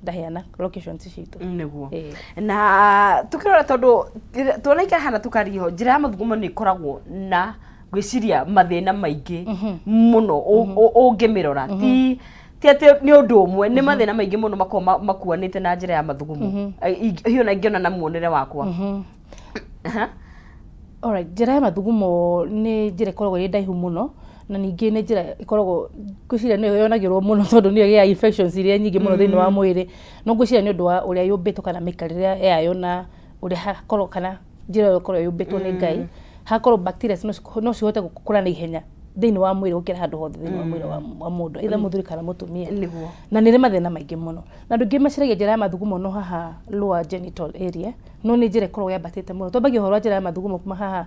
ndaheana location citũ niguo na tukirora tondu tuonaika hana tukariho njira ya mathugumo ni ikoragwo na gwiciria mathina maingi muno ungimirora ti ati ni undu umwe ni mathina maingi muno makuanite na njira ya mathugumo hiyo na ingiona na muonere wakwa alright njira ya mathugumo ni njira ikoragwo iri ndaihu muno na ningi ni njira ikoragwo gwiciria ni yonagirwo muno tondu ni ya infections iria nyingi muno thiini wa mwiri no gwiciria ni undu wa uria yumbitwo kana mikarire yayo na uria hakorwo kana njira yo korwo yumbitwo ni Ngai hakorwo bacteria no cihote gukura na ihenya thiini wa mwiri gukira handu hothe thiini wa mwiri wa mundu either muthuri kana mutumia na nire mathina maingi muno na ndu ngimaciragia njira ya mathugumo no haha lower genital area no ni njira ikorwo yambatite muno twambagia horo njira ya mathugumo kuma haha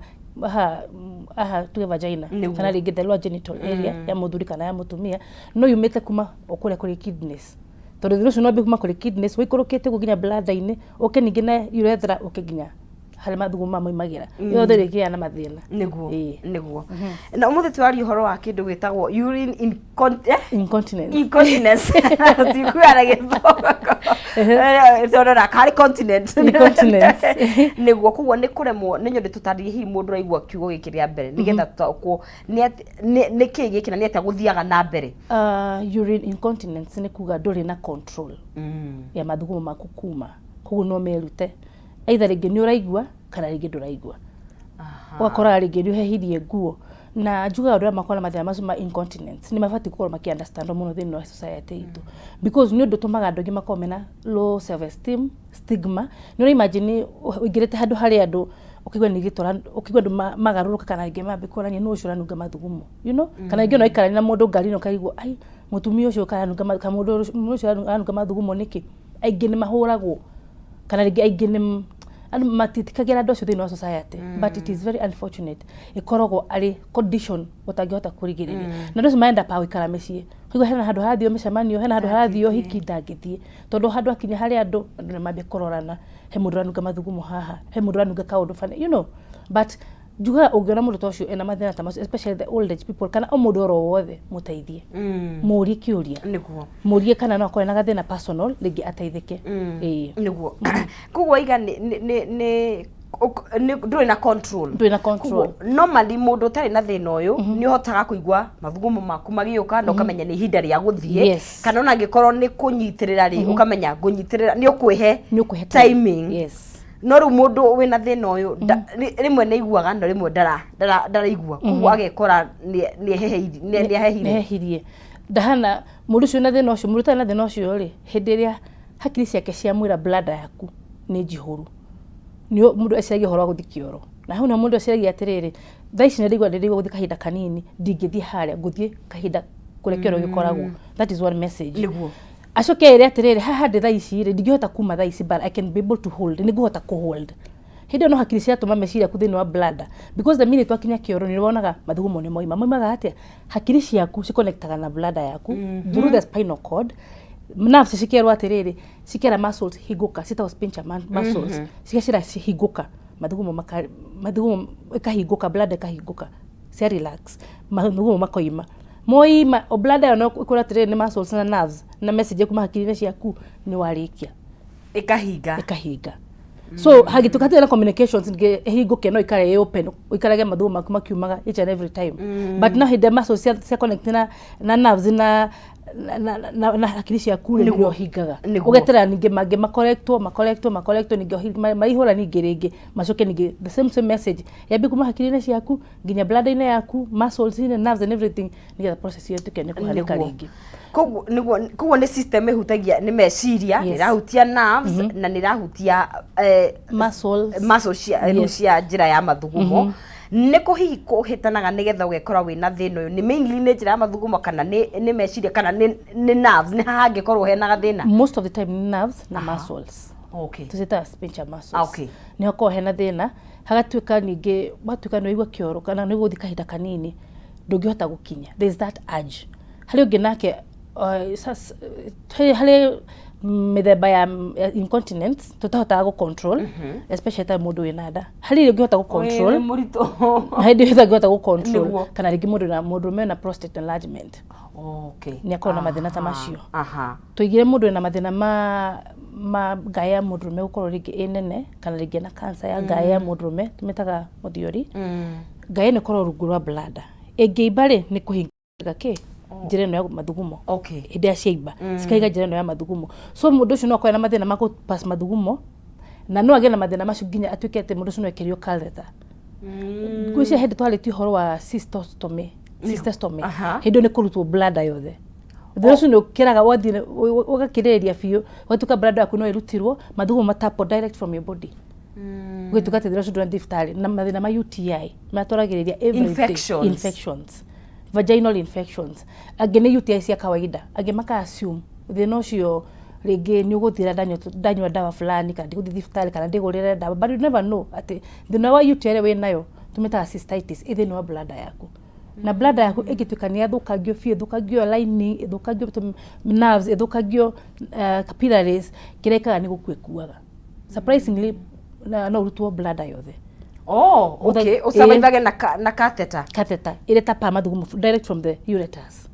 tuge vagina kana ringi the lower genital area ya muthuri kana ya mutumia no yumite kuma okuria kuri kidneys tondu thiru no kuma kuri kidneys wikurukite gukinya bladder-ini uke ningi na urethra ukiginya hali mathugumo mamoimagira yothe rigia na mathina niguo na umuthi twari horo wa kindu gwitagwo urine incontinence tikuara githoko na kari continent niguo kuguo ni kuremwo ni nyonde tutari hi mundu raigua kiugo gikiria mbere nigetha tutakwo ni kii gikina ni ata guthiaga na mbere urine incontinence ni kuga nduri na control ya mathugumo maku kuma kuguo no merute either ringi ni uraigua kana ringi nduraigua wakora ringi ni uhehirie nguo na juga ndu makona mathina macio ma incontinence ni mabati gukorwo maki understand muno thiini wa society itu because ni undu tumaga andu makomena low self esteem stigma ni imagine wigirite handu hari andu ukigwa ni gitora ukigwa ndu magaruruka kana ringi mabikorania no ucio ranunga mathugumo you know kana ringi no ikarani na mundu ngari no kaigwa ai mutumia ucio kana nunga mundu ucio ranunga mathugumo niki aingi ni mahuragwo kana ringi aingi ni and matitikagira ndo cio thiini wa society but it is very unfortunate ikoragwo ari condition utangihota kurigiriria na ndo maenda pa wikara mecii kigwa hena handu harathio micemanio hena handu harathio hiki ndangithie tondu handu akinya hari andu ni mambia kororana he mundu ranunga mathugumo haha he mundu ranunga kaundu fane you know but juga ungiona mundu tocio ena mathina ta macio especially the old age people kana o mundu oro wothe muteithie muri kiuria niguo murie kana no akorena gathina personal ringi ateithike niguo kuguo iga ni nduri na control normally mundu tari na thina uyu ni hotaga kuigwa mathugumo maku magiuka no kamenya ni hinda ria guthie kana ona ngikorwo ni kunyitirira ri ukamenya kunyitirira ni ukwihe timing no ru mundu wina thina uyu rimwe ni iguaga no rimwe ndaraigua kuguo agekora ni hehirie ndahana mundu cio na thina ucio mundu tari na thina ucio ri hindi ria hakiri ciake cia mwira bladder yaku ni jihuru ni mundu eciragia horo guthi kioro na hau na mundu eciragia atiriri thaici ni ndigwa guthi kahinda kanini ndingithie haria nguthie kahinda kuria kioro gikoragwo that is one message niguo acoke ire atiriri haha ndi thaici ri ndingihota kuma thaici but I can be able to hold ni guhota ku hold hindi no hakiri cia tuma meciria ku thini wa bladder because the minute wakinya kioro ni wonaga mathugumo ni moimaga atia hakiri ciaku ciconnectaga na bladder yaku through the spinal cord nerves cikerwa atiriri cikera muscles higuka cita sphincter muscles cikira higuka mathugumo ikahiguka bladder ikahiguka cia relax mathugumo makoima moima o bladder no ikora atiriri ni muscles na nerves na message kuma hakiri ciaku ni warikia ikahinga so hagitukatira na communications nge higuke no ikare open ikarage mathugumo maku makiumaga each and every time but now the muscles cia connect na nerves na hakiri ciaku niguo hingaga ugetera ningi mangi makorektwo ningi maihura ningi ringi macoke ningi the same message yabi kuma hakiri ciaku nginya bladder yaku muscles and nerves and everything nigetha process yetu kene kuharika ringi kuguo ni system ihutagia ni meciria irahutia nerves na nirahutia muscles cia njira ya mathugumo ni kuhihi kuhitanaga nigetha ugekora wina thina uyu ni mainly ni njira ya mathugumo kana ni meciria kana ni nerves ni hangi korwo hena thina most of the time ni nerves na muscles tuzita sphincter muscles ni hako hena thina hagatuika ningi watuika no igwa kioro kana no guthi kahinda kanini ndungihota gukinya there is that urge hali ungi nake hali mithemba ya incontinence tutahota control especially ta mundu wina nda hali ungihota control murito hali ungihota control kana ringi mundu mena prostate enlargement Okay. Ni akorwo na mathina ta macio. Tuigire mundu ena mathina ma ngaya mundurume gukorwo ringi inene kana ringi na cancer ya ngaya ya mundurume tumetaga muthiori. Ngaya ni korwo rungu rwa bladder. Ingiimba ri ni kuhinga ki njira ino ya mathugumo. Okay. Indi aciimba cikaiga njira ino ya mathugumo. So mundu ucio no akorwo na mathina ma pass mathugumo na no agena mathina macio nginya atuike ati mundu ucio no ekerio catheter. Kuicia hindi twaritie horo wa cystostomy. Hindi ni kurutwo bladder yothe. Thutha ucio ni ukiraga wathire ugakiriria biu watuka bladder yaku no irutirwo mathugumo matapo direct from your body. Gwituka te thutha ucio ndwa diphtheria na mathina ma UTI matwaragiriria infections. Vaginal infections. Angi ni UTI cia kawaida. Angi maka assume thina ucio ringi ni uguthira ndanywa dawa fulani kana ndiguthi diphtheria kana ndigurire dawa, but you never know ati thina wa UTI we nayo tumetaga cystitis ithina wa bladder yaku. Na bladder yaku igituikania thukagio fie thukagio lining thukagio nerves thukagio capillaries kirekaga ni gukwekuaga. Surprisingly no urutwo bladder yothe. Okay. Usurvive na catheter. Catheter ile tapa mathugumo direct from the ureters.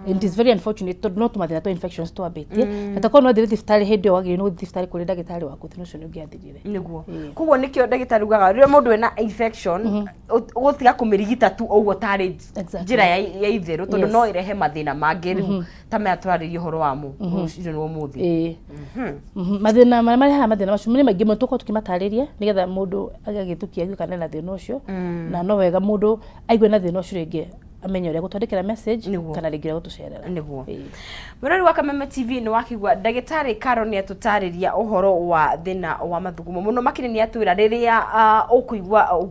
It is very unfortunate not mathina to infections to abetie. Atakorwo no thire diphtheria hindi wagire no diphtheria kuri ndagitari waku thino cio ni ngiathirire. Niguo. Kuguo nikio ndagitari ugaga rire mundu ena infection gutiga kumirigita tu ogwo tari njira ya itheru tondu no irehe mathina mangi riu ta me atwaririe horo wa mu ucio ni umuthi. Mathina maria mathina macio ni maingi mutu ko tukimatariria nigetha mundu agagitukia kana na thina ucio na no wega mundu aigwe na thina ucio ringi amenye uria gutwandikira message kana ringi gutucerera. Niguo. Murori wa Kameme TV ni wakigwa ndagitari Karo ni atutariria uhoro wa thina wa mathugumo muno makini ni atwira riria ukuigwa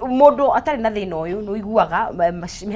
mundu atari na thina uyu no iguaga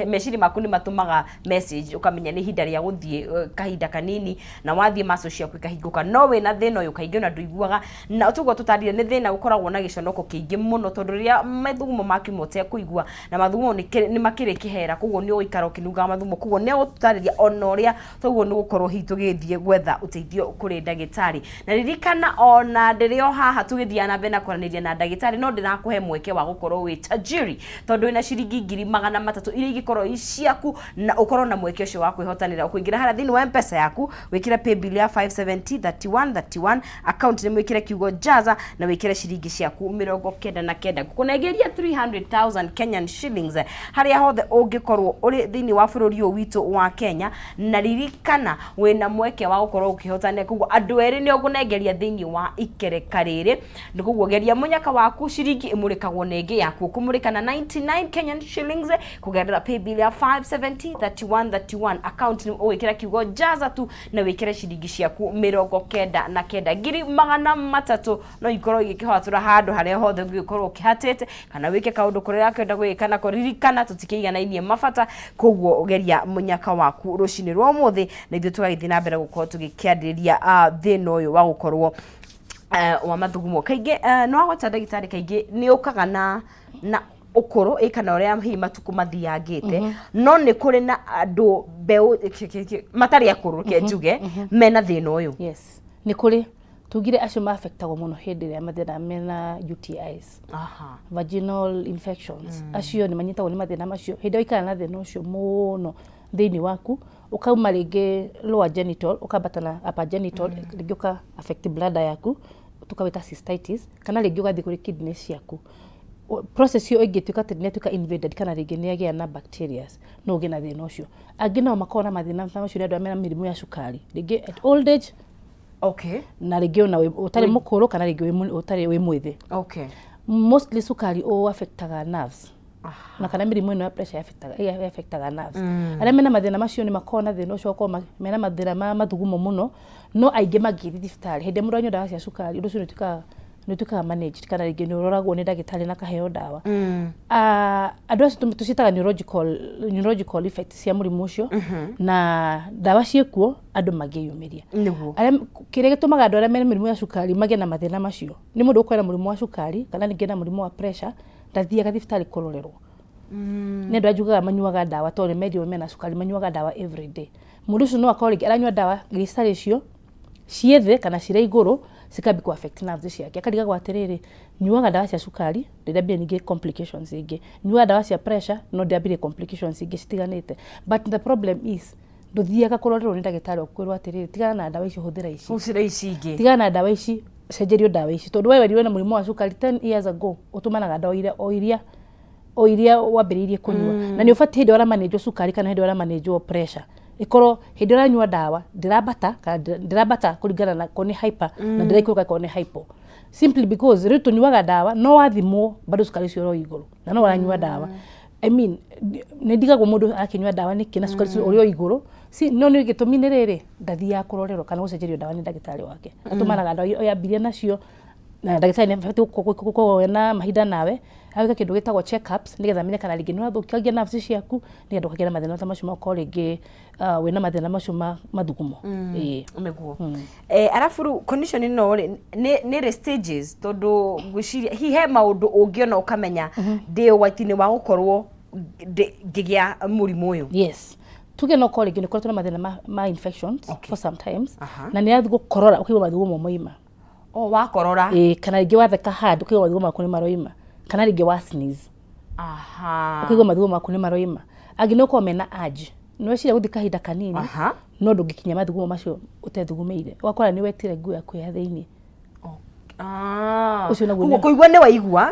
meciri maku ni matumaga message ukamenya ni hinda ria guthie kahinda kanini na wathie maso ciaku kahinguka no we na thina uyu kaingi na nduiguaga na tugwa tutarire ni thina ukoragwo na giconoko kiingi muno tondu riria mathugumo maku mote kuigwa na mathugumo ni makiri kihera kuguo ni uikara ukinuga mathugumo kuguo ni gutariria ona uria toguo ni gukorwo hitu githie gwetha uteithio kuri ndagitari na ririkana ona ndirio haha tugithia na bena kwaraniria na ndagitari no ndirakuhe mweke wa gukorwo wi tajiri tondu ina ciringi 300 iria igikorwo iciaku na ukorwo na mweke ucio wa kwihotanira ukuingira hara thini wa M-Pesa yaku wikira pay bill ya 5703131 account ni mwikire kiugo jaza na wikire ciringi ciaku 99 kukunegeria 300,000 Kenyan shillings haria hothe ungikorwo uri thini wa bururi uyu witu wa Kenya na ririkana wina mweke wa gukorwo ukihotania kuguo andu eri ni ugunegeria thini wa ikereka riri ndikuguo geria munyaka waku ciringi imurikagwo nengi yaku kumurika na 99 Kenyan shillings kugerera pay bill ya 5703131 account ni uwikira kiugo jaza tu na wikire ciringi ciaku 99 ngiri magana matatu no ikorwo igikihotura handu haria hothe ungikorwo ukihatete kana wike kaundu kuria kenda gwikana kuririkana tutikigana mafata koguo ugeria munyaka waku rucini rwa muthi na ithu tugaithie na mbere gukorwo tugikiandiria thina uyu wa gukorwo wa mathugumo kaingi no agwata ndagitari kaingi ni ukaga na ukoro ikana uria hi matuku mathiangite no ni kuri na andu mbeu matari akuru ke njuge mena thina uyu. Yes ni kuri tugire acio ma affectagwo muno hindi ria mathina mena UTIs vaginal infections acio ni manyitagwo ni mathina macio hindi ikana na thina ucio muno thini waku ukauma ringi lower genital ukabatana upper genital ringi uka affect bladder yaku tukawita cystitis kana ringi ugathi kuri kidneys yaku process yo igituka tene tuka invaded kana ringi ni agia na bacteria no gina thina ucio angi no makona mathina macio ni andu amena mirimu ya cukari ringi at old age na ringi ona utari mukuru kana ringi utari wi mwithi mostly cukari affectaga nerves na kana mirimu ino ya pressure affectaga nerves aria mena mathina macio ni makona thina ucio ko mena mathina ma mathugumo muno no aingi magiri diphtheria hindi mundu anywa dawa cia cukari undu ucio ni tuka manage kana ringi ni uroragwo ni ndagitari na kaheo dawa andu acio tucitaga neurological effects cia murimu ucio na dawa ciekuo andu magiyumiria aria kire gitumaga andu aria mena mirimu ya cukari mage na mathina macio ni mundu ukwena murimu wa cukari kana ringi na murimu wa pressure ndathia gathibitari kurorerwo ni andu ajugaga manyuaga dawa to remedio mena cukari manyuaga dawa every day mundu ucio no akorwo aranywa dawa gristal icio ciethe kana cire iguru cikabi ku affect nerves ciake akariga gwa atiriri nyuaga ndawa cia cukari ndambire ninge complications ingi nyuaga ndawa cia pressure no ndambire complications ingi citiganite but the problem is nduthiaga kurorerwo ni ndagitari okwirwo atiriri tigana na ndawa ici huthira ici ucira ici ingi tigana na ndawa ici cenjerio ndawa ici tondu wewe weriwe na murimu wa cukari 10 years ago utumanaga ndawa o iria wambiriirie kunyua na ni ubati hindi ora manage cukari kana hindi ora manage pressure ikoro hindi ora nyua ndawa ndirabata kuringana na koni hyper na ndiraikuka koni hypo simply because ritu nyuaga ndawa no wathimwo bado cukari cio ro iguru na no waranyua ndawa I mean nindigagwo mundu akinyua ndawa niki na cukari cio uri iguru si no ni gitumi ni riri ndathia kurorerwo kana gucenjerio ndawa ni ndagitari wake atumanaga ndawa yambirie nacio na ndagitari ni fati kuona mahinda nawe awika kindu gitagwo check ups nigetha menye kana ringi nurathũkia nerves ciaku nigetha ndũkagĩe na mathĩna ta macio makoro ringi wina mathĩna macio mathugumo umeguo arafu condition no ni stages tondu gwiciria hihe maundu ungiona ukamenya ndi ũgwati-inĩ wa gukorwo ngigia mũrimũ ũyũ yes tuge no kore ngine korwo na mathĩna ma infections for sometimes na ni athi gukorora ukigwa mathugumo moima wakorora kana ringi watheka hard ukigwa mathugumo maku ni maroima kana ringi wa sneeze ukigwa mathugumo maku ni maroima angi no komena urge no ciria guthi kahinda kanini no ndungikinya mathugumo macio utethugumeire wakora ni wetire nguo yaku ya thiini ucio naguo kuigwa ni waigwa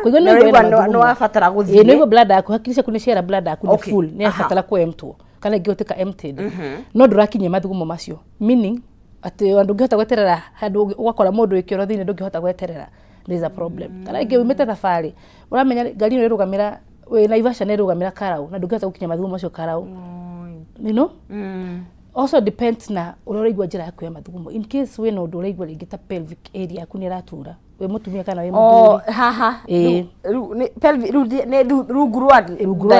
no wafatara guthie no igwa blood yaku hakirisha kuni share blood yaku ni full ni afatara ku empty kana ngiotika emptied no ndurakinya mathugumo macio meaning ati wandu ngihota gweterera handu ugakora mundu ikiro thiini ndungihota gweterera there is a problem kana ingi umete thabari uramenya ngari ino irugamira we Naivasha ne irugamira Karau na ndungihota gukinya mathugumo macio Karau you know also depends na uroraigwa njira yaku ya mathugumo in case we no ndoraigwa ringi ta pelvic area yaku ni ratura we mutumia kana we muthuri haha ni pelvic ne rugurwa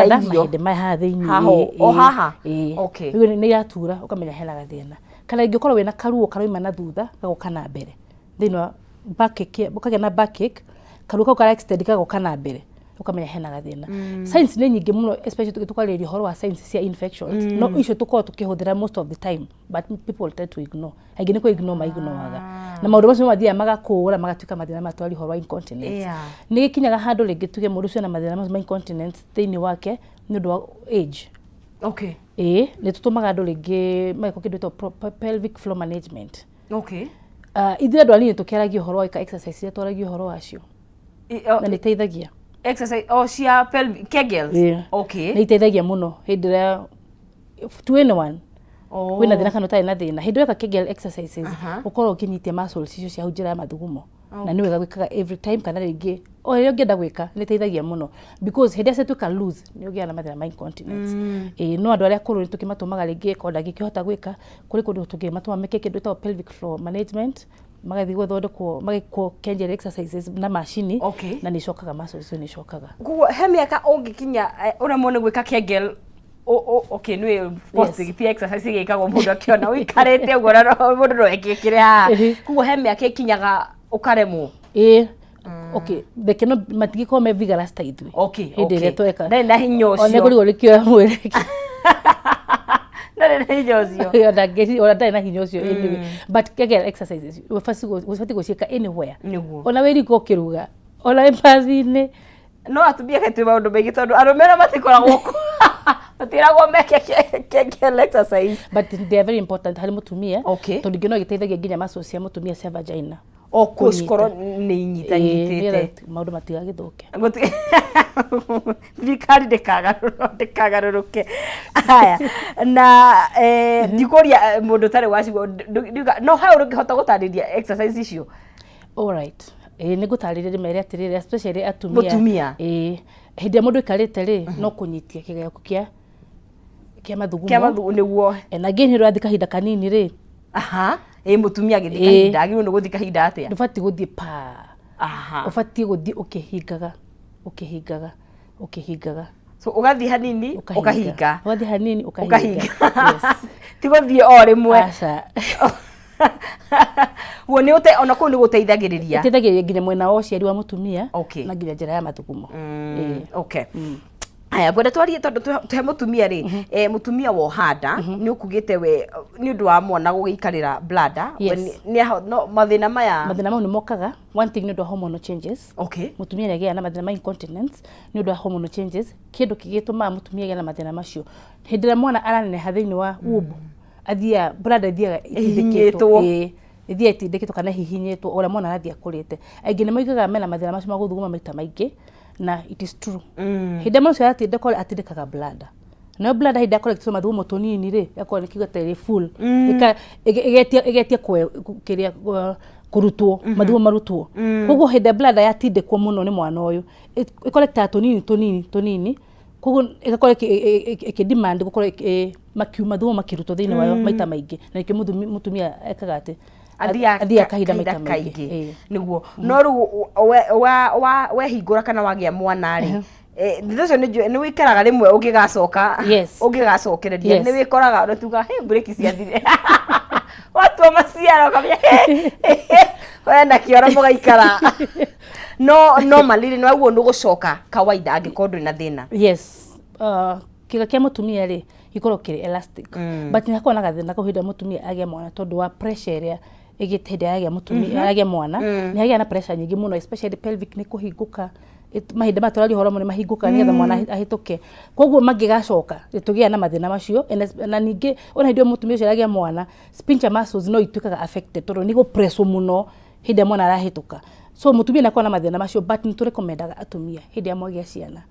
mahinde maha thiini haha okay ni ratura ukamenya hena gathina kana ingikorwo wina karuo karoima na thutha gagoka na mbere thino backache ukagĩa na backache karuo kau kara extend gagoka na mbere ukamenya hena gathina science ni nyingi muno especially tukariria horo wa science cia infections no icio tukoo tukihuthira most of the time but people tend to ignore aingi ni ku ignore maignoraga na maundu macio mathia magakũra magatuika mathina matwari horo wa incontinence ni gikinyaga handu ringi tuge mundu cio na mathina ma incontinence thiini wake ni undu wa age okay ni tutumaga andu ringi maiko kindu to pelvic floor management okay ithuĩ andũ anini tũkĩaragia ũhoro wa exercise twaragia ũhoro wacio na nĩ teithagia exercise cia pelvic kegels okay nĩ iteithagia mũno hĩndĩ ĩrĩa 2 in 1 wĩna thĩna kana ũtarĩ na thĩna hĩndĩ ĩrĩa kegel exercises ũkorwo ũkĩnyitia muscles icio cia njĩra ya mathugumo na nĩ wega gwĩkaga every time kana rĩngĩ o rĩrĩa ũngĩenda gwĩka nĩ teithagia mũno because hĩndĩ ĩrĩa ciatuĩka loose nĩ ũgĩaga na mathĩna ma incontinence no andũ arĩa akũrũ nĩ tũkĩmatũmaga rĩngĩ konda ngĩkĩhota gwĩka kũrĩ kũndũ tũngĩmatũma meke kĩndũ gĩtagwo pelvic floor management magathi gũthondekwo magĩkwo kegel exercises na macini na nĩ icokaga muscles icio nĩ icokaga kuguo he mĩaka ũngĩkinya ũremwo nĩ gwĩka kegel okay nĩ post exercise igĩkagwo mũndũ akĩona ũikarĩte ũguo na mũndũ no ekĩkĩre haha kuguo he mĩaka ĩkinyaga ũkaremwo okay they cannot matigiko me vigorous ta ithui okay hĩndĩ ĩrĩa tweka na hinya ũcio ona kũrigwo rĩkĩoya mwĩrĩ na hinya ũcio ona ndari na hinya ũcio but kegel exercises ũbati gũciĩka anywhere ona wĩriko ũkĩruga ona mbathi-inĩ no atumia kaitũ maũndũ maingĩ tondũ arũme matikoragwo matiragwo meke kegel exercise but they are very important harĩ mũtumia tondũ ngĩ no gĩteithagia nginya muscles cia mũtumia cia vagina kũcikorwo nĩ inyitanyitĩte maũndũ matigagĩthũke thirikari ndĩkagarũrũke haya na ndikũria mũndũ ũtarĩ wacigwo no he ũngĩhota gũtarĩria exercise icio alright nĩ ngũtarĩria rĩmwe atĩrĩrĩ especially atumia hĩndĩ ĩrĩa mũndũ aikarĩte rĩ no kũnyitia kĩga gĩaku kĩa mathugumo nĩguo na ngĩ hĩndĩ ũrathiĩ kahinda kanini rĩ mutumia agithika kahinda agirwo nĩ gũthika kahinda atia ndũbati gũthiĩ ũbati gũthiĩ ũkĩhingaga so ugathi hanini ukahinga ugathi hanini ukahinga ti gũthiĩ o rĩmwe aca wo nĩ ũte ona kũu nĩ gũteithagĩrĩria nginya mwena wa ũciari wa mũtumia na nginya njĩra ya mathugumo okay aya gwenda twarie tondu tuhe mutumia ri mutumia wo handa ni ukugite we ni undu wa mwana gugikarira bladder ni no mathina mau ni mokaga one thing ni undu wa hormonal changes. Okay. Mutumia ni agia na mathina ma incontinence ni undu wa hormonal changes, kindu kigituma mutumia agia na mathina macio hindira mwana araneneha thiini wa womb athia bladder athia itithikitwo ithia itindikitwo kana hihinyitwo ora mwana arathia kurite aingi ni moigaga mena mathina macio ma guthuguma maita maingi na it is true. Hinde mwana cio atindikaga bladder no bladder hinde akore kituma mathugumo tunini ri akore kigoteri full igetia kiria kurutwo mathugumo marutwo koguo hinde bladder yatindikwo muno ni mwana uyu ikolekta tunini koguo igakore ikidemand gukora mathugumo makirutwo thiini wayo maita maingi na ikyo mutumia ekaga ati athia kahinda maita maingi niguo no ru wehingura kana wagia mwana ri ndizo ni wikaraga rimwe ungigacoka ungigacokereria ni wikoraga natuga break ciathire watu maciaro kamya wenda kiora mugaikara no maliri no aguo ndugucoka kawaida angikorwo na thina. Yes, kiga kia mutumia ri gikorwo kiri elastic but ni hakona gathina kuhinda mutumia agia mwana tondu wa pressure ria igitende agia mutumia agia mwana ni agia na pressure nyingi muno especially pelvic ni kuhinguka mahinda maturali hormone mahinguka nigetha mwana ahituke koguo mangigacoka tugia na mathina macio na ningi ona ndio mutumia ucio agia mwana sphincter muscles no ituikaga affected tondu ni go press muno hinde mwana arahituka so mutumia nakona mathina macio but ni turekomendaga atumia hinde amwagia ciana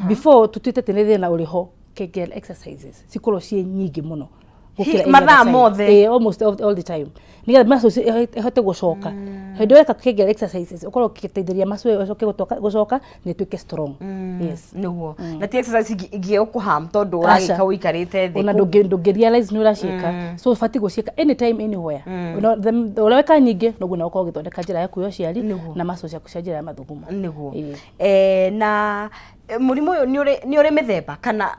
before tutite tenethena uriho Kegel exercises sikorwo cie nyingi muno gukira mathaa mothe almost all the time nigetha muscles ihote gucoka hinde weka Kegel exercises ukorwo ukiteithĩria muscles ucoke gucoka ni tuike strong. Yes, niguo na ti exercise igio kuham tondu uragika wikarite thi ona ndungi realize ni uracika so fati gucika anytime anywhere uraweka nyingi noguo na ukorwo githondeka njira yaku yo ciari na muscles yaku cia njira ya mathugumo niguo na murimu uyu ni uri mithemba kana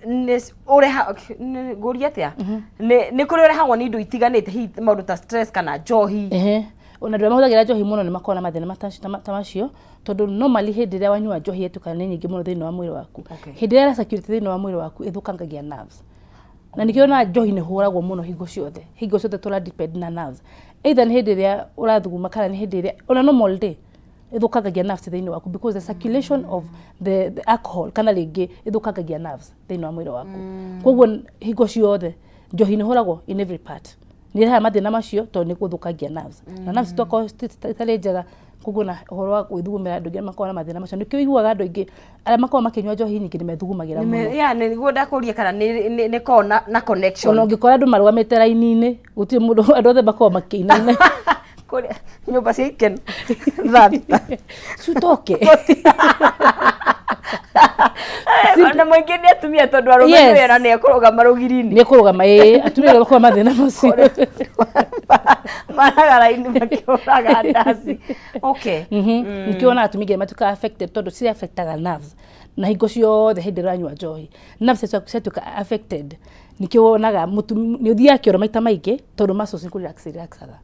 ni ureha nguria atia ni kuri urehagwo ni indo itiganite hi maundu ta stress kana njohi ona ndio mahuthagira njohi muno ni makona mathina macio tondu normally hindi ria wanyua njohi etukana nyingi muno thiini wa mwiri waku hindi ria security thiini wa mwiri waku ithukangagia nerves na nikiona njohi ni huragwo muno hingo ciothe tura depend na nerves either ni hindi ria urathuguma kana ni hindi ria ona normal day ithukangagia nerves thiini waku because the circulation of the alcohol kana ringi ithukangagia nerves thiini wa mwiri waku koguo hingo ciothe njohi ni huragwo in every part ni ha mathina macio to ni guthukangia nerves na nerves twako itari njega koguo na horo wa gwithugumira andu ngi makona mathina macio nikio iguaga andu ingi ara makona makinywa njohi nyingi ni methugumagira muno ni guo kuria kana ni kona na connection ona ngikora andu marugamite raini-ini guti mundu andu othe makona makiinana kuria nyumba cia ikeno thata sutoke na mwingi ni atumia tondu arume wera ni akurugama rugiri-ini ni akurugama atumia bakoma mathina macio maragara-ini makiuraga ndasi. Okay. Nikiona atumia matuka affected tondu si affectaga nerves na hingo ciothe hindi ranyua njohi nerves ciatuka affected nikionaga ni uthia kioro maita maingi tondu muscles ni relaxaga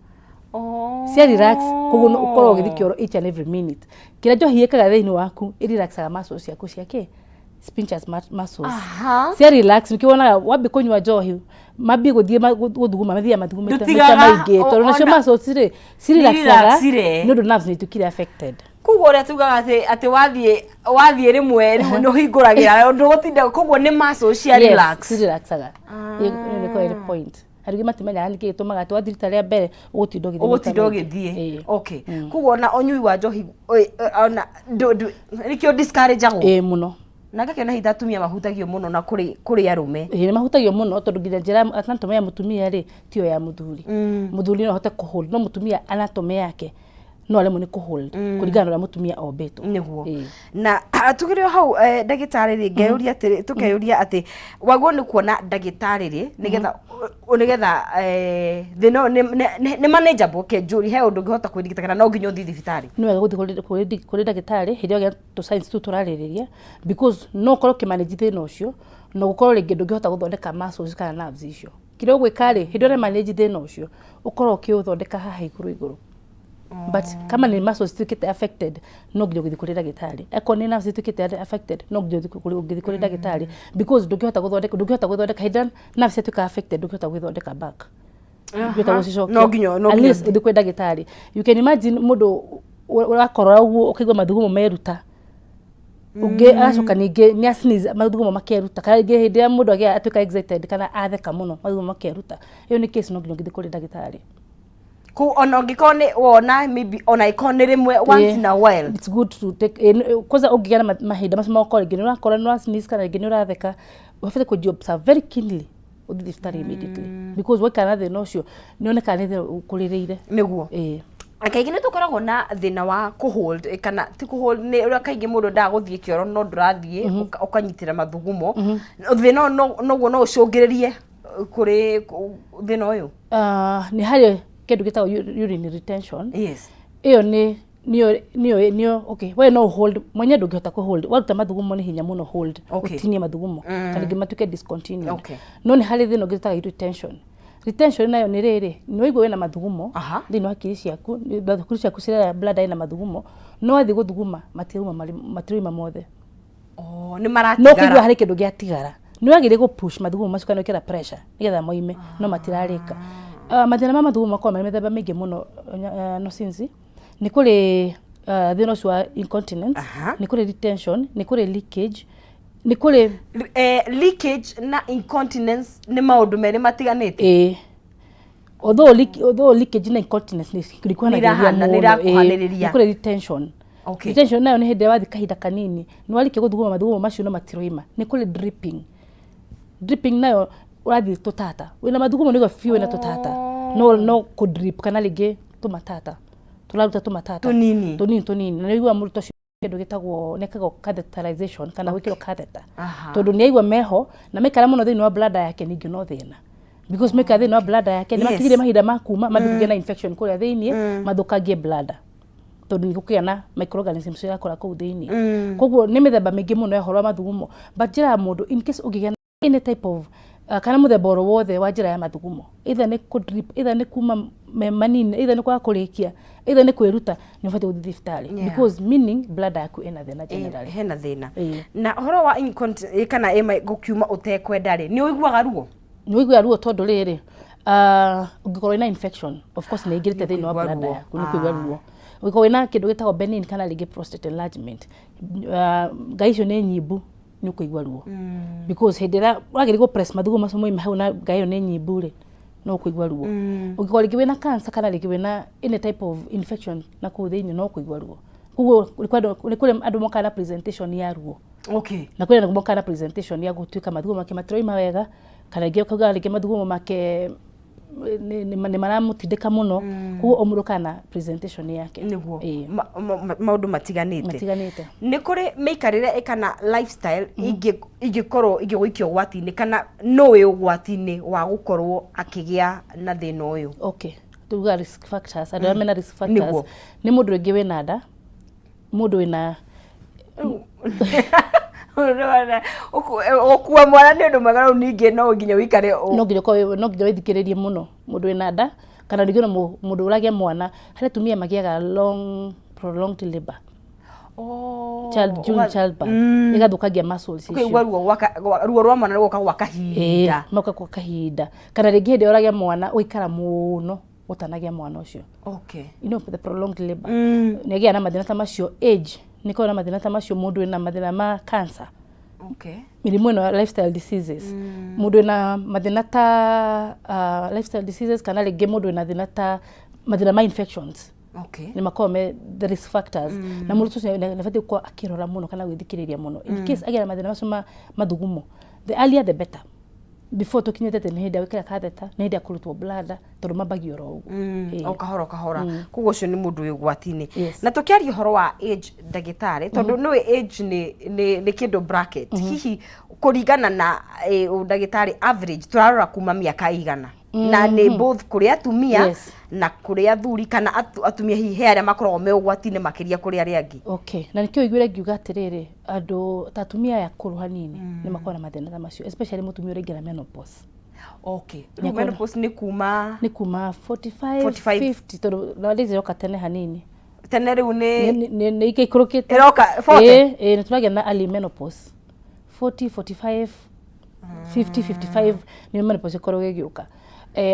cia relax koguo ukorwo ugithi kioro each and every minute kira njohi ikaga thiini waku relaxaga muscles ciaku ciake sphincter muscles cia relax nikiona wabi kunywa njohi mabi guthie guthuguma mathia mathuguma maita maingi tondu nacio muscles relaxaga ni undu nerves ni tukire affected koguo ria tugaga ati wathie rimwe no hinguragira undu gutinda koguo ni muscles cia relaxaga ni ko point arigi matimenya niki gitumaga ati wathirita ria mbere ugutinda ugithie. Okay. Koguo na onyui wa njohi ona nikio discourage ago muno na ngakena hitha atumia mahutagio muno na kuri arume ni mahutagio muno tondu nginya njira anatomy ya mutumia ri tio ya muthuri muthuri no hote kuhold no mutumia anatomy yake no ale muni kuhold kuringana na mutumia obeto niguo na tugirio hau ndagitari ri ngeuria ati tukeuria ati wago ni kuona ndagitari ri nigetha thino ni manageable ke njuri he undu ngihota kwirigita kana no nginya uthi thibitari ni wega guthi kuri ndagitari hindi ya to science tu turaririria because no korwo ki manage thino ucio no gukorwo ringi ndungihota guthondeka muscles kana nerves icio kiro gwikari hindi ya manage thino ucio ukorwo ki uthondeka haha iguru But kama ni muscles cituĩkĩte affected no nginya ũgĩthiĩ kũrĩ ndagĩtarĩ. Eko ni nerves cituĩkĩte affected no nginya ũgĩthiĩ kũrĩ ndagĩtarĩ because ndũngĩhota gũthondeka hĩndĩ nerves cituĩka affected ndũngĩhota gũthondeka back. No nginya at least ũthiĩ kũrĩ ndagĩtarĩ. You can imagine mũndũ ũrakorora ũguo ũkaigua mathugumo meruta. Agacoka ningĩ nĩ sneeze mathugumo makeruta kana rĩngĩ hĩndĩ ya mũndũ atuĩka excited kana atheka mũno mathugumo makeruta. Iyo nĩ case no nginya ũgĩthiĩ kũrĩ ndagĩtarĩ. Ona ũngĩkorwo nĩ wona maybe ona ĩkorwo nĩ rĩmwe once in a while, it's good to take kwanza ũngĩgĩa na mahinda macio makorwo rĩngĩ nĩ ũrakora nĩ sneeze kana rĩngĩ nĩ ũratheka ũbatiĩ kũji-observe very keenly ũthiĩ thibitarĩ immediately because waikara na thĩna ũcio nĩ oneka nĩ thĩna ũkũrĩrĩire nĩguo. Kaingĩ nĩ tũkoragwo na thĩna wa kũhold kana ti kũhold nĩ ũrĩa kaingĩ mũndũ ndagũthiĩ kĩoro no ndũrathiĩ ũkanyitĩra mathugumo. Thĩna noguo no ũcũngĩrĩrie kũrĩ thĩna ũyũ. Nĩ harĩ kĩndũ gĩtagwo urine retention. Yes. Iyo nĩyo okay we no hold mwenye ndũngĩhota kũhold waruta mathugumo nĩ hinya mũno hold ũtinie mathugumo kana rĩngĩ matuĩke discontinued. No nĩ harĩ thĩna ũngĩ gĩtagwo retention. Retention nayo nĩ rĩrĩ nĩ waigua wĩna mathugumo thĩinĩ wa hakiri ciaku thakuru ciaku cirera bladder ĩna mathugumo no wathiĩ gũthuguma matirauma mothe. Nĩ maratigara. No kĩigua harĩ kĩndũ gĩatigara nĩ wagĩrĩire gũ-push mathugumo macio kana gwĩkĩra pressure nĩgetha moime no matirarĩka. Mathĩna ma mathugumo makoragwo marĩ mĩthemba mĩingĩ mũno no since nĩ kũrĩ thĩna ũcio wa incontinence, nĩ kũrĩ retention, nĩ kũrĩ leakage, nĩ kũrĩ leakage na incontinence nĩ maũndũ merĩ matiganĩte. Although leakage na incontinence nĩ irakuhanĩrĩria. Nĩ kũrĩ retention. Retention nayo nĩ hĩndĩ ĩrĩa wathiĩ kahinda kanini nĩ warĩkia gũthuguma mathugumo macio no matiroima. Nĩ kũrĩ dripping. Dripping nayo ũrathiĩ tũtata wĩna mathugumo nĩguo biũ wĩna tũtata no kũ-drip kana rĩngĩ tũmatata tũraruta tũmatata tunini na nĩguo mũrutwo ũcio kĩndũ gĩtagwo nĩkagwo catheterization kana gwĩkĩrwo catheter tondũ nĩ aigua meho na maikara mũno thĩinĩ wa bladder yake ningĩ no thĩna because maikara thĩinĩ wa bladder yake nĩ matigire mahinda ma kuma mathũkie na infection kũrĩa thĩinĩ mathũkangie bladder tondũ nĩ gũkĩgĩa na microorganisms cirakũra kũu thĩinĩ. Koguo nĩ mĩthemba mĩingĩ mũno ya ũhoro wa mathugumo but njĩra ya mũndũ in case ũngĩgĩa na any type of kana mũthemba oro wothe wa njĩra ya mathugumo either nĩ kũ-drip either nĩ kuma manini either nĩ kwaga kũrĩkia either nĩ kwĩruta nĩ ũbatiĩ gũthiĩ thibitarĩ because meaning bladder yaku ĩna thĩna generally. Hena thĩna. Na ũhoro wa incontinence kana gũkiuma ũtekwenda rĩ nĩ ũiguaga ruo? Nĩ ũiguaga ruo tondũ rĩrĩ ũngĩkorwo na infection of course nĩ ingĩrĩte thĩinĩ wa bladder yaku nĩ kũigua ruo. Ũngĩkorwo na kĩndũ gĩtagwo benign kana rĩngĩ prostate enlargement ngai icio nĩ nyimbu nĩ ũkũigua ruo because hĩndĩ ĩrĩa wagĩrĩirwo gũ-press mathugumo macio moime hau na ngai ĩyo nĩ nyimbu rĩ no ũkũigua ruo. Ũngĩkorwo rĩngĩ wĩna cancer kana rĩngĩ wĩna any type of infection na kũu thĩinĩ no ũkũigua ruo. Koguo nĩ kũrĩ andũ mokaga na presentation ya ruo na kũrĩ andũ mokaga na presentation ya gũtuĩka mathugumo make matiroima wega kana rĩngĩ ũkauga rĩngĩ mathugumo make nĩ maramũtindĩka mũno koguo o mũndũ kana presentation yake nĩguo maũndũ matiganĩte. Nĩ kũrĩ mĩikarĩre kana lifestyle ingĩkorwo igĩgũikio ũgwati-inĩ kana no wĩ ũgwati-inĩ wa gũkorwo akĩgĩa na thĩna ũyũ? Okay tuga risk factors andũ arĩa mena risk factors nĩ mũndũ rĩngĩ wĩna nda mũndũ wĩna ũkua mwana nĩ ũndũ mwega rĩu ningĩ no nginya ũikare no nginya wĩthikĩrĩrie mũno mũndũ wĩna nda kana rĩngĩ mũndũ ũragĩa mwana harĩ atumia magĩaga prolonged labor childbirth ĩgathũkangia muscles icio. Ruo rwa mwana rũgoka gwa kahinda moka kwa kahinda kana rĩngĩ hĩndĩ ũragĩa mwana ũikara mũno ũtanagĩa mwana ũcio. You know the prolonged labor nĩagĩa na mathĩna ta macio age nĩ kũrĩ na mathĩna ta macio mũndũ wĩna mathĩna ma cancer mĩrimũ ĩno lifestyle diseases mũndũ wĩna mathĩna ta lifestyle diseases kana rĩngĩ mũndũ wĩna thĩna ta mathĩna ma infections nĩ makoragwo me the risk factors na mũndũ ũcio nĩ abatiĩ gũkorwo akĩrora mũno kana gwĩthikĩrĩria mũno in case agĩa na mathĩna macio ma mathugumo the earlier the better before tukinyete nĩ hĩndĩ ya gwĩkĩra catheter nĩ hĩndĩ ya kũrutwo bladder tondũ mambagio oro ũguo o kahora koguo ũcio nĩ mũndũ wĩ ũgwati-inĩ. Na tũkĩaria ũhoro wa age ndagĩtarĩ tondũ nĩwe age nĩ kĩndũ bracket hihi kũringana na ndagĩtarĩ average tũrarora kuma mĩaka igana na nĩ both kũrĩ atumia na kũrĩ athuri kana atumia hihi he arĩa makoragwo me ũgwati-inĩ makĩria kũrĩ arĩa angĩ. Na nĩkĩo ũiguire ngiuga atĩrĩrĩ andũ ta atumia akũrũ hanini nĩ makoragwo na mathĩna ta macio especially mũtumia ũraingĩra menopause Okay. Menopause ni kuma 45 50 tondu nowadays yoka tene hanini. Tene riu ni ikaikurukite. Iroka 40. Ni turagia na early menopause. 40 45 50 55 ni menopause ikoragwo igiuka.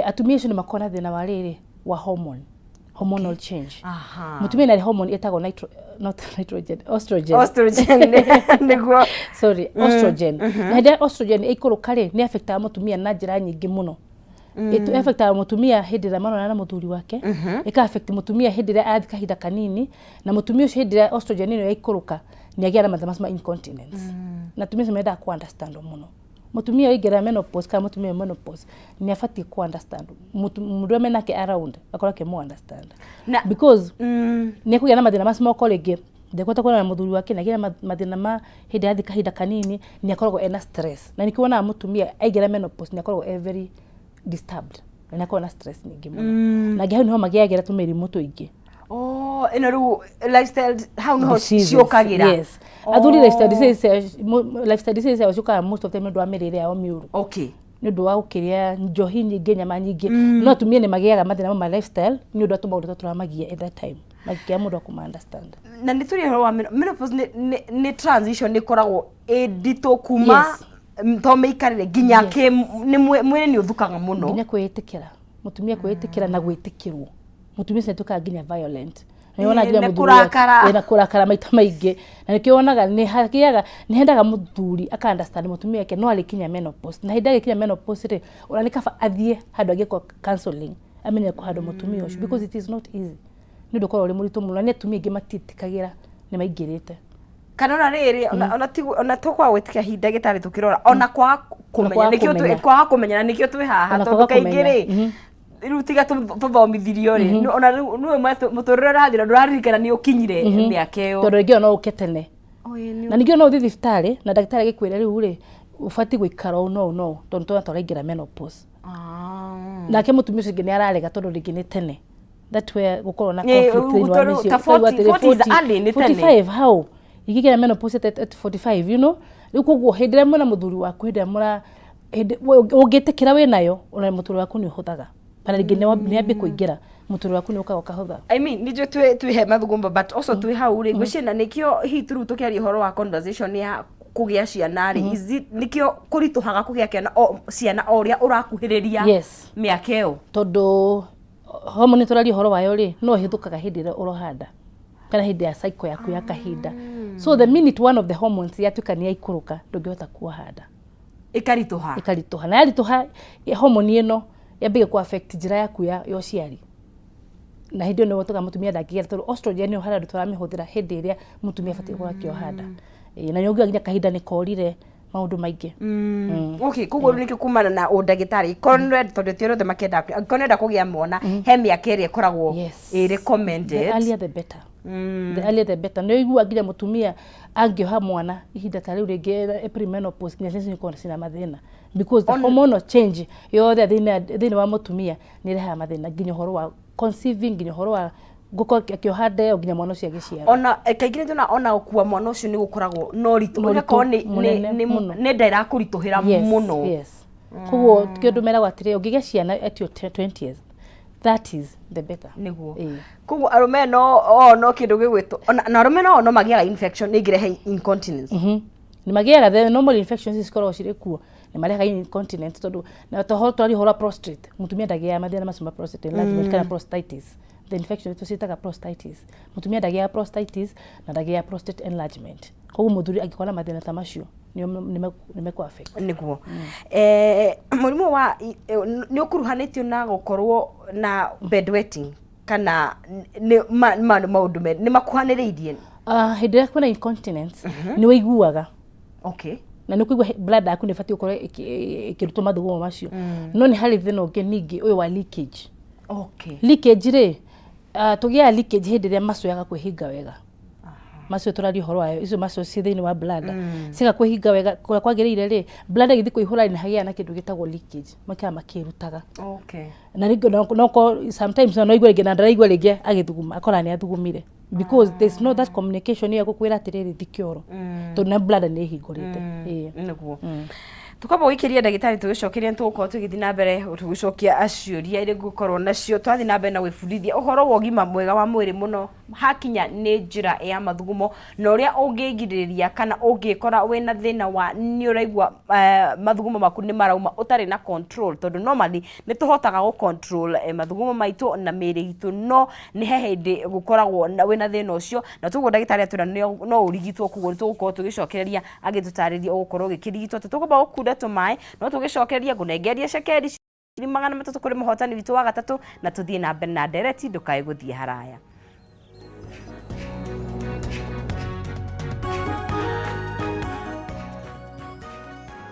Atumia icio ni makona thina wa riri wa hormonal change. Mutumia na hormone etagwo estrogen. Niguo. Sorry, estrogen. Na hĩndĩ estrogen ikuruka ri ni affecta mutumia na njira nyingi muno. Itu affecta mutumia hĩndĩ ĩrĩa marona na muthuri wake, ika affect mutumia hĩndĩ ĩrĩa athi kahinda kanini, na mutumia ucio hĩndĩ ĩrĩa estrogen ino ikuruka ni agia na mathĩna ma incontinence. Na tumia semenda ku understand muno. Mutumia oigera menopause kama mutumia menopause ni afati ku understand mundu amenake around akora ke mu understand because ni kugia na mathina ma small colleague ndekota kuona muthuri wake na gira mathina ma hindi athi kahinda kanini ni akoragwo ena stress na nikiona mutumia aigera menopause ni akoragwo very disturbed na akoragwo na stress nyingi muno na gihau niho magiagera tumirimu tuingi ino ru lifestyle how no ciokagira. Yes. Athuri lifestyle disease ciokaga most of them ndu amirire yao miuru. Okay. Ndu wa ukiria njohi nyingi nyama nyingi no tumie ni magiaga mathina ma lifestyle ni ndu atumaundu turamagia at that time makia mundu akuma understand. Na ni turi horo wa menopause ni transition ni koragwo edito kuma to meikarire ginya ke ni mwene ni uthukaga muno ginya kwetikira mutumia kwetikira na gwitikirwo mutumia setuka ginya violent na yona ginya muthuri na kurakara maita maingi na nikionaga ni hagiaga ni hendaga muthuri aka understand mutumia yake no alikinya menopause na hendaga kinya menopause ri ona nikafa athie handu agiko counseling amenye ku handu mutumia ucio because it is not easy ni ndukora uri murito muno ni atumia ingi matitikagira ni maingirite kana ona riri ona tukwa gwitikia hinda gitari tukirora ona kwa kumenya nikio kwa kumenya nikio twi haha to kaingiri riu tiga tuthomithirio ri ona niwe muturire rathira nduraririkana ni ukinyire miaka iyo tondu ingi no uketene na ningio no uthi thibitari na daktari agikwira riu ri ufati gwikara no tondu twaraingira menopause nake mutumia ucio ngi ni ararega tondu ringi ni tene that where gukorwo na conflict in one issue 45 how igigira menopause at 45 you know riu koguo hindire mwana muthuri waku hindire mura ungitikira we nayo ona muthuri waku ni uhuthaga kana ringi ni ambi kuingira muthuri waku ni ukaga kahutha. I mean nijo twi he mathugumba but also twi hau ri gucina nikio hituru tukiaria horo wa conversation ya kugia ciana ri nikio kurituhaga kugia ciana oria urakuhiriria miaka iyo tondu hormone turaria horo wayo ri no hithukaga hindi ira urohanda kana hindi ya cycle yaku ya kahinda so the minute one of the hormones yatukania ikuruka ndungihota kuhanda ikarituha na yarituha hormone ino yambige ku affect njira yaku ya ciari na hindi no wotuga mutumia ndangigera tondu estrogen ni hara ndutura mihuthira hindi iria mutumia fati gura kiohanda na nyongia nginya kahinda ni korire maundu maingi okay kuguo nikio kumana na undagitari konwe tondu ti rothe makenda konenda kugia mwana he miaka iri koragwo recommended the earlier the better the earlier the better no igua nginya mutumia angioha mwana ihinda ta riu ringi premenopause nginya sisi niko sina mathina because the hormonal change yothe thini wa mutumia ni reha mathina nginya horo wa conceiving nginya horo wa guko akiohande nginya mwana ucio agiciara ona kaingire tuna ona ukua mwana ucio ni gukoragwo no ritu ugako ni ndaira kurituhira muno kuguo kindu mera gwatire ungigia ciana at your 20 years that is the better niguo kuguo arume no kindu gigwito na arume no magiaga infection nigirehe incontinence ni magiaga the normal infections isikorwo ciri kuo ni mareha incontinence tondu na toho twari hora prostate mutumia ndagia mathina masuma prostate enlargement kana prostatitis the infection tusitaga prostatitis mutumia ndagia prostatitis na ndagia prostate enlargement koguo muthuri agikona mathina ta macio ni ku affect niguo murimu wa ni ukuruhanitio na gukorwo na bedwetting kana ni maundu ni makuhaniriirie hindi ya kuna incontinence ni wiguaga okay na ni kuigua blood yaku ni fati ukore ikiruto mathugumo macio no ni hari thina ungi ningi uyu wa leakage leakage ri tugia leakage hindi ria maso yaga kwihinga wega maso turari horo wayo icio maso ci thini wa blood ciga kwihinga wega kwagirire ri blood igithi kuihura ni hagia na kindu gitagwo leakage makia makirutaga na ringo no sometimes no igwe ringi na ndaraigwa ringi agithuguma akora ni athugumire because there's no that communication ya gukwira atiriri thikioro to na blood ni hingurite niguo tukaba wikiria ndagitari tugicokeria tugukorwo tugithi na mbere tugicokia aciuria iri gukorwo nacio twathi na mbere na gwibundithia uhoro wa ũgima mwega wa mwĩrĩ muno hakinya nĩ njĩra ya mathugumo na ũrĩa ũngĩgirĩrĩria kana ũngĩkora wĩna thĩna wa nĩ ũraigua mathugumo maku nĩ marauma ũtarĩ na control tondũ normally nĩ tũhotaga gũ control mathugumo maitũ na mĩĩrĩ itũ no nĩ he hĩndĩ gũkoragwo wĩna thĩna ũcio na tuguo ndagĩtarĩ atwĩra no ũrigitwo kuguo tũgũkorwo tũgĩcokereria agĩtũtarĩria ũgũkorwo ũgĩkĩrigitwo tũgomba gũkunda tũmaĩ no tũgĩcokereria ngũnengeria cekeri 300 kũrĩ mũhotani witũ wa gatatũ na tũthiĩ na mbere na ndereti ndũkae gũthiĩ haraya.